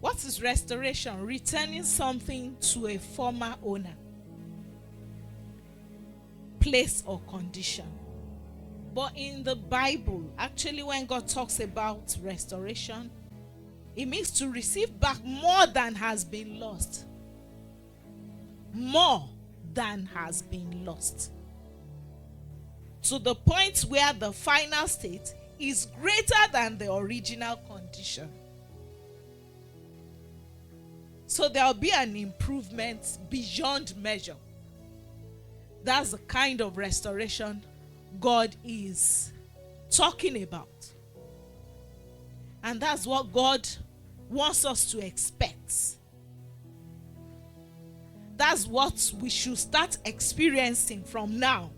What is restoration? Returning something to a former owner, place, or condition. But in the Bible, actually, when God talks about restoration, it means to receive back more than has been lost. More than has been lost. To the point where the final state is greater than the original condition. So there will be an improvement beyond measure. That's the kind of restoration God is talking about. And that's what God wants us to expect. That's what we should start experiencing from now.